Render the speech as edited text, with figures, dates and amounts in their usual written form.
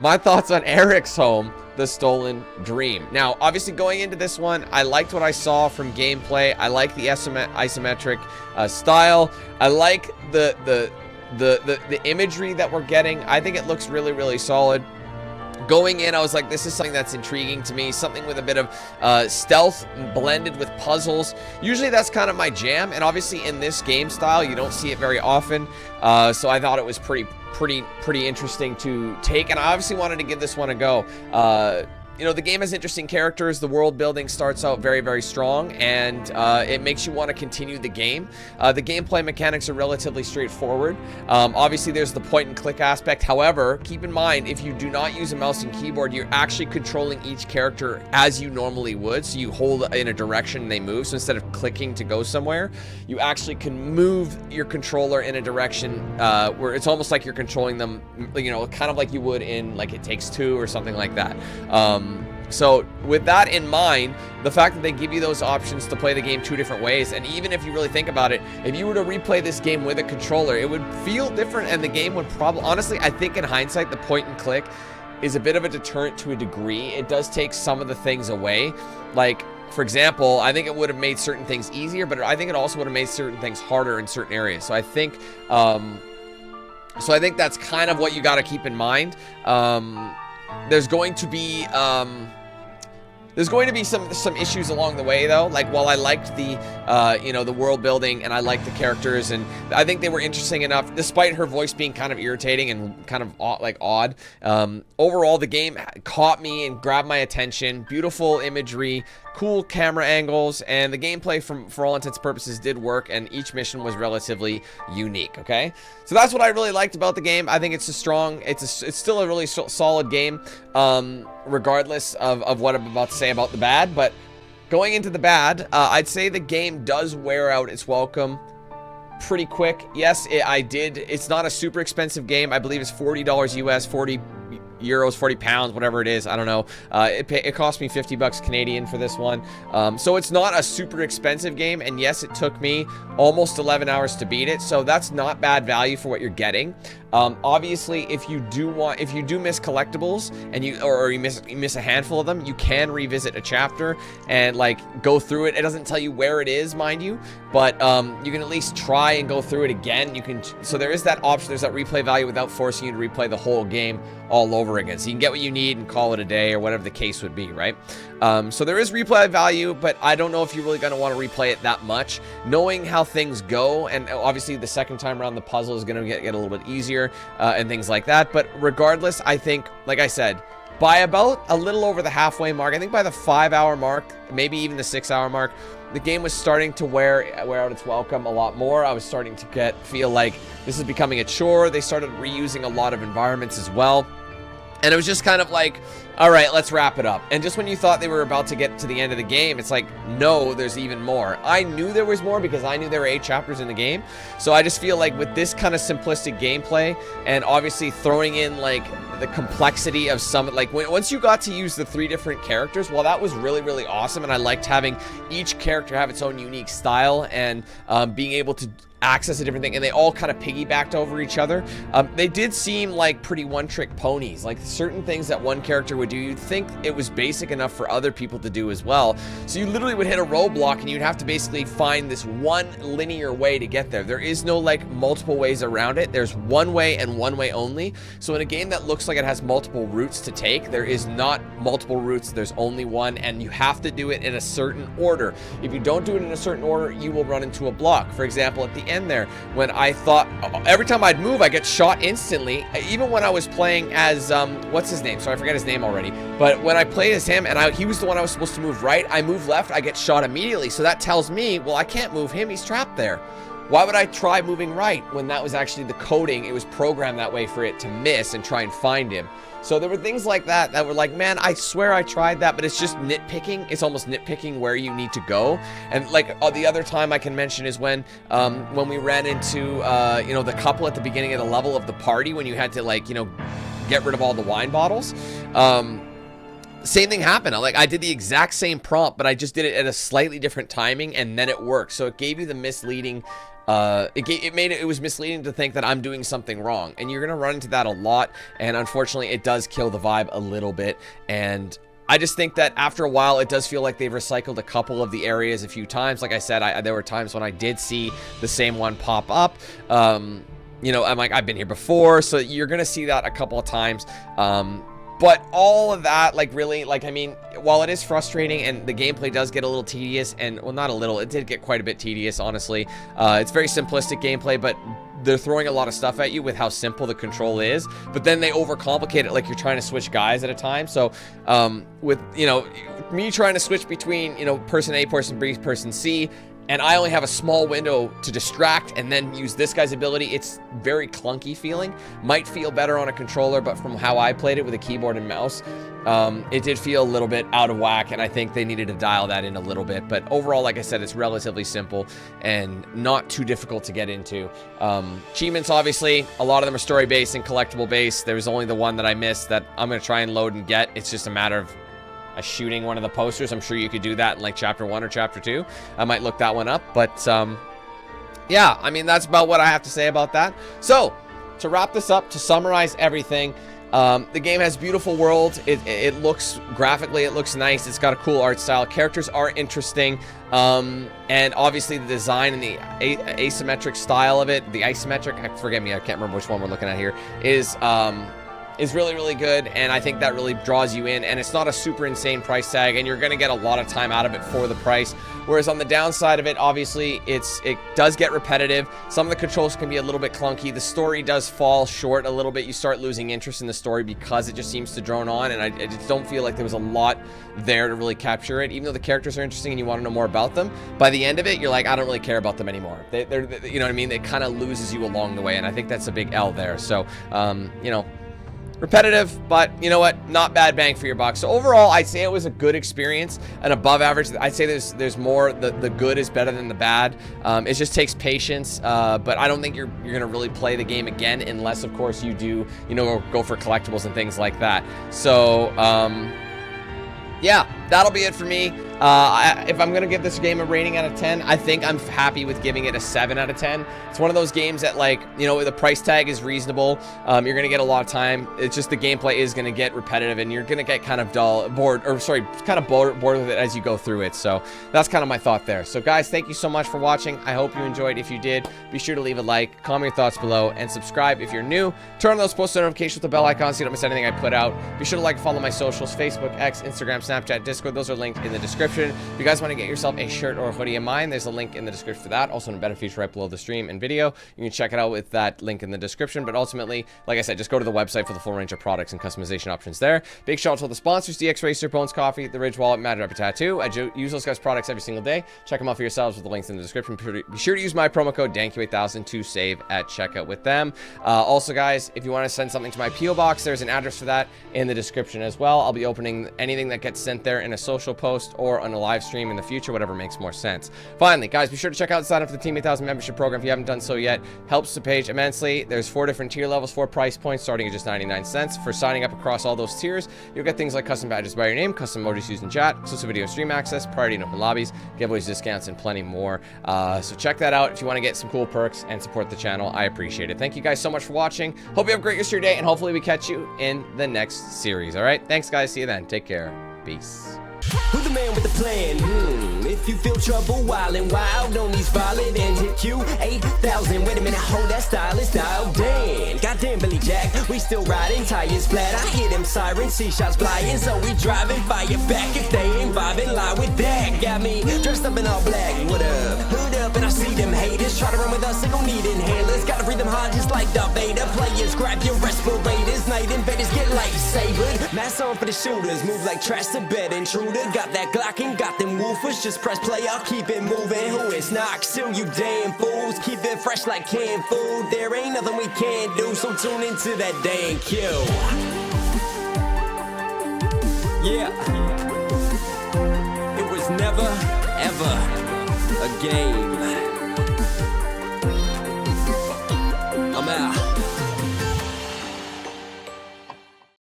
my thoughts on Eriksholm, the Stolen Dream. Now, obviously going into this one, I liked what I saw from gameplay. I like the isometric style. I like the imagery that we're getting. I think it looks really, really solid. Going in, I was like, this is something that's intriguing to me, something with a bit of stealth blended with puzzles. Usually that's kind of my jam, and obviously in this game style, you don't see it very often. So I thought it was pretty interesting to take, and I obviously wanted to give this one a go. You know, the game has interesting characters. The world building starts out very, very strong, and it makes you want to continue the game. The gameplay mechanics are relatively straightforward. Obviously, there's the point and click aspect. However, keep in mind, if you do not use a mouse and keyboard, you're actually controlling each character as you normally would. So you hold in a direction and they move. So instead of clicking to go somewhere, you actually can move your controller in a direction where it's almost like you're controlling them, you know, kind of like you would in like It Takes Two or something like that. So with that in mind, the fact that they give you those options to play the game two different ways, and even if you really think about it, if you were to replay this game with a controller, it would feel different, and the game would probably, honestly, I think in hindsight, the point and click is a bit of a deterrent to a degree. It does take some of the things away. Like, for example, I think it would have made certain things easier, but I think it also would have made certain things harder in certain areas. So I think that's kind of what you got to keep in mind. There's going to be some issues along the way, though. Like, while I liked the you know, the world building, and I liked the characters, and I think they were interesting enough, despite her voice being kind of irritating and kind of odd. Overall, the game caught me and grabbed my attention. Beautiful imagery, cool camera angles, and the gameplay, for all intents and purposes, did work, and each mission was relatively unique. Okay, so that's what I really liked about the game. I think it's it's still a really solid game, regardless of what I'm about to say about the bad. But going into the bad, I'd say the game does wear out its welcome pretty quick. Yes, it's not a super expensive game. I believe it's $40 US, 40 euros, 40 pounds, whatever it is. I don't know. It cost me 50 bucks Canadian for this one. So it's not a super expensive game, and yes, it took me almost 11 hours to beat it, so that's not bad value for what you're getting. Obviously, if you do miss collectibles, and you miss a handful of them, you can revisit a chapter and like go through it. It doesn't tell you where it is, mind you, but you can at least try and go through it again. So there is that option. There's that replay value without forcing you to replay the whole game all over again. So you can get what you need and call it a day, or whatever the case would be, right? So there is replay value, but I don't know if you're really going to want to replay it that much. Knowing how things go, and obviously the second time around the puzzle is going to get a little bit easier, and things like that. But regardless, I think, like I said, by about a little over the halfway mark, I think by the 5-hour mark, maybe even the 6-hour mark, the game was starting to wear out its welcome a lot more. I was starting to feel like this is becoming a chore. They started reusing a lot of environments as well. And it was just kind of like, all right, let's wrap it up. And just when you thought they were about to get to the end of the game, it's like, no, there's even more. I knew there was more because I knew there were 8 chapters in the game. So I just feel like with this kind of simplistic gameplay, and obviously throwing in like the complexity of some, like once you got to use the 3 different characters, well, that was really, really awesome. And I liked having each character have its own unique style, and being able to access a different thing, and they all kind of piggybacked over each other. They did seem like pretty one-trick ponies. Like certain things that one character would do, you'd think it was basic enough for other people to do as well. So you literally would hit a roadblock, and you'd have to basically find this one linear way to get there. There is no like multiple ways around it. There's one way and one way only. So in a game that looks like it has multiple routes to take, there is not multiple routes. There's only one, and you have to do it in a certain order. If you don't do it in a certain order, you will run into a block. For example, at the end there, when I thought every time I'd move, I get shot instantly. Even when I was playing as what's his name? Sorry, I forget his name already. But when I played as him, and he was the one I was supposed to move right, I move left, I get shot immediately. So that tells me, well, I can't move him. He's trapped there. Why would I try moving right when that was actually the coding? It was programmed that way for it to miss and try and find him. So there were things like that that were like, man, I swear I tried that, but it's just nitpicking. It's almost nitpicking where you need to go. And like the other time I can mention is when we ran into you know, the couple at the beginning of the level of the party, when you had to like, you know, get rid of all the wine bottles. Same thing happened. I did the exact same prompt, but I just did it at a slightly different timing, and then it worked. So it gave you the misleading it was misleading to think that I'm doing something wrong, and you're gonna run into that a lot, and unfortunately it does kill the vibe a little bit. And I just think that after a while it does feel like they've recycled a couple of the areas a few times. Like I said, there were times when I did see the same one pop up. You know, I'm like, I've been here before, so you're gonna see that a couple of times. But all of that, like, really, like, I mean, while it is frustrating and the gameplay does get a little tedious, and, well, not a little, it did get quite a bit tedious, honestly. It's very simplistic gameplay, but they're throwing a lot of stuff at you with how simple the control is, but then they overcomplicate it like you're trying to switch guys at a time. So, with, you know, me trying to switch between, you know, person A, person B, person C, and I only have a small window to distract and then use this guy's ability, it's very clunky feeling. Might feel better on a controller, but from how I played it with a keyboard and mouse, it did feel a little bit out of whack, and I think they needed to dial that in a little bit. But overall, like I said, it's relatively simple and not too difficult to get into. Achievements, obviously, a lot of them are story-based and collectible-based. There was only the one that I missed that I'm going to try and load and get. It's just a matter of shooting one of the posters. I'm sure you could do that in like chapter 1 or chapter 2. I might look that one up, but yeah, I mean, that's about what I have to say about that. So to wrap this up, to summarize everything, the game has beautiful worlds. It looks graphically, it looks nice. It's got a cool art style. Characters are interesting, and obviously the design and the asymmetric style of it, the isometric, forget me, I can't remember which one we're looking at here, is really, really good, and I think that really draws you in, and it's not a super insane price tag, and you're going to get a lot of time out of it for the price. Whereas on the downside of it, obviously, it does get repetitive. Some of the controls can be a little bit clunky. The story does fall short a little bit. You start losing interest in the story because it just seems to drone on, and I just don't feel like there was a lot there to really capture it. Even though the characters are interesting and you want to know more about them, by the end of it, you're like, I don't really care about them anymore. They're you know what I mean? It kind of loses you along the way, and I think that's a big L there. So, you know, repetitive, but you know what? Not bad bang for your buck. So overall, I'd say it was a good experience, an above average. I'd say there's more. The good is better than the bad. It just takes patience, but I don't think you're gonna really play the game again unless, of course, you do, you know, go for collectibles and things like that. So yeah, that'll be it for me. If I'm going to give this game a rating out of 10, I think I'm happy with giving it a 7 out of 10. It's one of those games that, like, you know, the price tag is reasonable. You're going to get a lot of time. It's just the gameplay is going to get repetitive, and you're going to get kind of bored with it as you go through it. So that's kind of my thought there. So guys, thank you so much for watching. I hope you enjoyed. If you did, be sure to leave a like, comment your thoughts below, and subscribe if you're new. Turn on those post notifications with the bell icon so you don't miss anything I put out. Be sure to like and follow my socials: Facebook, X, Instagram, Snapchat, Discord. Those are linked in the description. If you guys want to get yourself a shirt or a hoodie of mine, there's a link in the description for that. Also in a better feature right below the stream and video. You can check it out with that link in the description. But ultimately, like I said, just go to the website for the full range of products and customization options there. Big shout out to the sponsors: DX Racer, Bones Coffee, The Ridge Wallet, Mad Rapper Tattoo. I use those guys' products every single day. Check them out for yourselves with the links in the description. Be sure to use my promo code DANQ8000 to save at checkout with them. Also, guys, if you want to send something to my P.O. box, there's an address for that in the description as well. I'll be opening anything that gets sent there in a social post or on a live stream in the future, whatever makes more sense. Finally, guys, be sure to check out and sign up for the Team 8000 membership program if you haven't done so yet. Helps the page immensely. There's 4 different tier levels, 4 price points, starting at just 99 cents. For signing up across all those tiers, you'll get things like custom badges by your name, custom emojis used in chat, exclusive video stream access, priority in open lobbies, giveaways, discounts, and plenty more. So check that out if you want to get some cool perks and support the channel. I appreciate it. Thank you guys so much for watching. Hope you have a great rest of your day, and hopefully we catch you in the next series. All right, thanks guys. See you then. Take care. Peace. Who's the man with the plan? If you feel trouble wild and wild on these violent and hit you 8,000. Wait a minute, hold that style, it's dialed in. Goddamn Billy Jack, we still riding, tires flat. I hear them sirens, see shots flying, so we driving, fire back if they ain't vibing. Lie with that, got me dressed up in all black. What up? Hood up, and I see them haters try to run with us, they gon' need inhalers. Gotta breathe them hard just like the Vader. Players, grab your respirators, night invaders get lightsabered. Mask on for the shooters, move like trash to bed intruder. Got that Glock and got them woofers, just press play, I'll keep it moving. Who is not still, you damn fools? Keep it fresh like canned food. There ain't nothing we can't do, so tune into that damn kill. Yeah. It was never, ever a game.